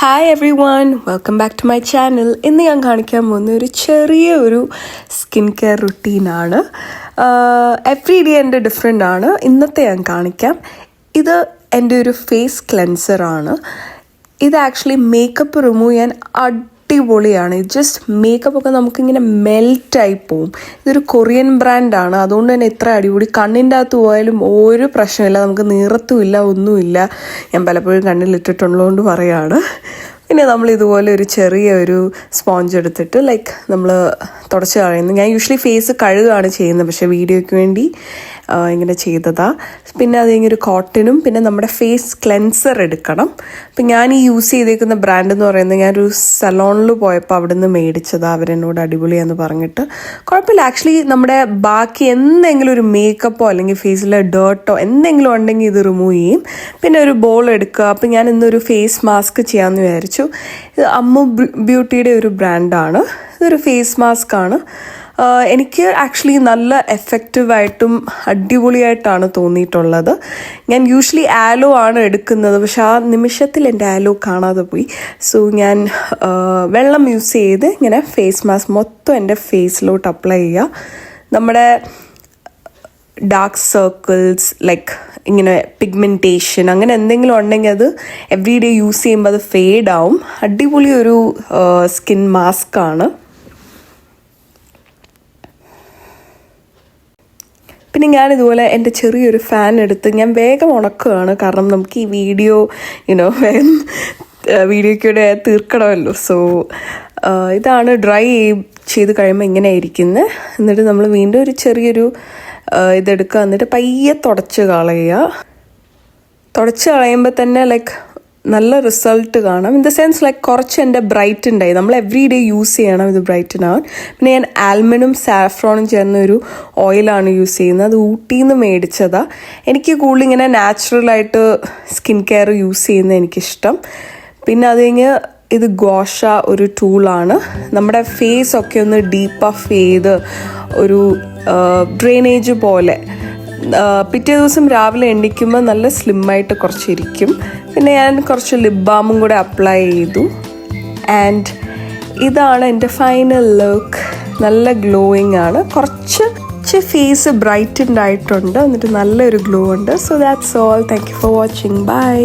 Hi everyone, welcome back to my channel. ഇന്ന് ഞാൻ കാണിക്കാൻ പോകുന്ന ഒരു ചെറിയൊരു സ്കിൻ കെയർ റുട്ടീനാണ്. എവ്രി ഡേ എൻ്റെ ഡിഫറെൻ്റ് ആണ്. ഇന്നത്തെ ഞാൻ കാണിക്കാം. ഇത് എൻ്റെ ഒരു ഫേസ് ക്ലെൻസറാണ്. ഇത് ആക്ച്വലി മേക്കപ്പ് റിമൂവ് ചെയ്യാൻ അടിപൊളിയാണ്. ജസ്റ്റ് മേക്കപ്പ് ഒക്കെ നമുക്കിങ്ങനെ മെൽറ്റായി പോവും. ഇതൊരു കൊറിയൻ ബ്രാൻഡാണ്, അതുകൊണ്ട് തന്നെ ഇത്ര അടിപൊളി. കണ്ണിൻ്റെ അകത്ത് പോയാലും ഒരു പ്രശ്നമില്ല, നമുക്ക് നീറത്തുമില്ല, ഒന്നുമില്ല. ഞാൻ പലപ്പോഴും കണ്ണിലിട്ടിട്ടുള്ളതുകൊണ്ട് പറയാണ്. പിന്നെ നമ്മൾ ഇതുപോലെ ഒരു ചെറിയൊരു സ്പോഞ്ച് എടുത്തിട്ട് നമ്മൾ തുടച്ച് കളയുന്നു. ഞാൻ യൂഷ്വലി ഫേസ് കഴുകുകയാണ് ചെയ്യുന്നത്, പക്ഷേ വീഡിയോയ്ക്ക് വേണ്ടി ഇങ്ങനെ ചെയ്തതാണ്. പിന്നെ അത് കഴിഞ്ഞൊരു കോട്ടനും പിന്നെ നമ്മുടെ ഫേസ് ക്ലെൻസർ എടുക്കണം. അപ്പം ഞാൻ ഈ യൂസ് ചെയ്തേക്കുന്ന ബ്രാൻഡ് എന്ന് പറയുന്നത് ഞാനൊരു സലോണിൽ പോയപ്പോൾ അവിടെ നിന്ന് മേടിച്ചതാണ്. അവരെന്നോട് അടിപൊളിയാന്ന് പറഞ്ഞിട്ട്. കുഴപ്പമില്ല, ആക്ച്വലി നമ്മുടെ ബാക്കി എന്തെങ്കിലും ഒരു മേക്കപ്പോ അല്ലെങ്കിൽ ഫേസിലെ ഡേർട്ടോ എന്തെങ്കിലും ഉണ്ടെങ്കിൽ ഇത് റിമൂവ് ചെയ്യും. പിന്നെ ഒരു ബോൾ എടുക്കുക. അപ്പം ഞാൻ ഇന്നൊരു ഫേസ് മാസ്ക് ചെയ്യാമെന്ന് വിചാരിച്ചു. ഇത് അമ്മു ബ്യൂട്ടിയുടെ ഒരു ബ്രാൻഡാണ്. ഇതൊരു ഫേസ് മാസ്ക് ആണ്. എനിക്ക് ആക്ച്വലി നല്ല എഫക്റ്റീവായിട്ടും അടിപൊളിയായിട്ടാണ് തോന്നിയിട്ടുള്ളത്. ഞാൻ യൂഷ്വലി ആലോ ആണ് എടുക്കുന്നത്, പക്ഷെ ആ നിമിഷത്തിൽ എൻ്റെ ആലോ കാണാതെ പോയി. സോ ഞാൻ വെള്ളം യൂസ് ചെയ്ത് ഇങ്ങനെ ഫേസ് മാസ്ക് മൊത്തം എൻ്റെ ഫേസിലോട്ട് അപ്ലൈ ചെയ്യുക. നമ്മുടെ ഡാർക്ക് സർക്കിൾസ് ഇങ്ങനെ പിഗ്മെൻറ്റേഷൻ അങ്ങനെ എന്തെങ്കിലും ഉണ്ടെങ്കിൽ അത് എവറി ഡേ യൂസ് ചെയ്യുമ്പോൾ അത് ഫെയ്ഡ് ആവും. അടിപൊളി ഒരു സ്കിൻ മാസ്ക് ആണ്. പിന്നെ ഞാനിതുപോലെ എൻ്റെ ചെറിയൊരു ഫാൻ എടുത്ത് ഞാൻ വേഗം ഉണക്കുകയാണ്. കാരണം നമുക്ക് ഈ വീഡിയോ വേഗം വീഡിയോയ്ക്കൂടെ തീർക്കണമല്ലോ. സോ ഇതാണ് ഡ്രൈ ചെയ്ത് കഴിയുമ്പോൾ ഇങ്ങനെ ഇരിക്കുന്നത്. എന്നിട്ട് നമ്മൾ വീണ്ടും ഒരു ചെറിയൊരു ഇതെടുക്കുക. എന്നിട്ട് പയ്യെ തുടച്ച് കളയുക. തുടച്ച് കളയുമ്പോൾ തന്നെ നല്ല റിസൾട്ട് കാണാം. ഇൻ ദ സെൻസ് കുറച്ച് എൻ്റെ ബ്രൈറ്റൻ ആയി. നമ്മൾ എവറി ഡേ യൂസ് ചെയ്യണം ഇത് ബ്രൈറ്റൻ ആവാൻ. പിന്നെ ഞാൻ ആൽമണ്ടും സാഫ്രോണും ചേർന്നൊരു ഓയിലാണ് യൂസ് ചെയ്യുന്നത്. അത് ഊട്ടിയിൽ നിന്ന് മേടിച്ചതാണ്. എനിക്ക് കൂടുതൽ ഇങ്ങനെ നാച്ചുറലായിട്ട് സ്കിൻ കെയർ യൂസ് ചെയ്യുന്നത് എനിക്കിഷ്ടം. പിന്നെ അത് കഴിഞ്ഞ് ഇത് ഗോഷ ഒരു ടൂളാണ്. നമ്മുടെ ഫേസ് ഒക്കെ ഒന്ന് ഡീപ്പ് അപ്പ് ചെയ്ത് ഒരു ഡ്രെയിനേജ് പോലെ പിറ്റേ ദിവസം രാവിലെ എണ്ണിക്കുമ്പോൾ നല്ല സ്ലിമ്മായിട്ട് കുറച്ചിരിക്കും. പിന്നെ ഞാൻ കുറച്ച് ലിപ് ബാമും കൂടെ അപ്ലൈ ചെയ്തു. ആൻഡ് ഇതാണ് എൻ്റെ ഫൈനൽ ലുക്ക്. നല്ല ഗ്ലോയിങ് ആണ്. കുറച്ച് ഫേസ് ബ്രൈറ്റൻഡ് ആയിട്ടുണ്ട്. എന്നിട്ട് നല്ലൊരു ഗ്ലോ ഉണ്ട്. So that's all. Thank you for watching. By.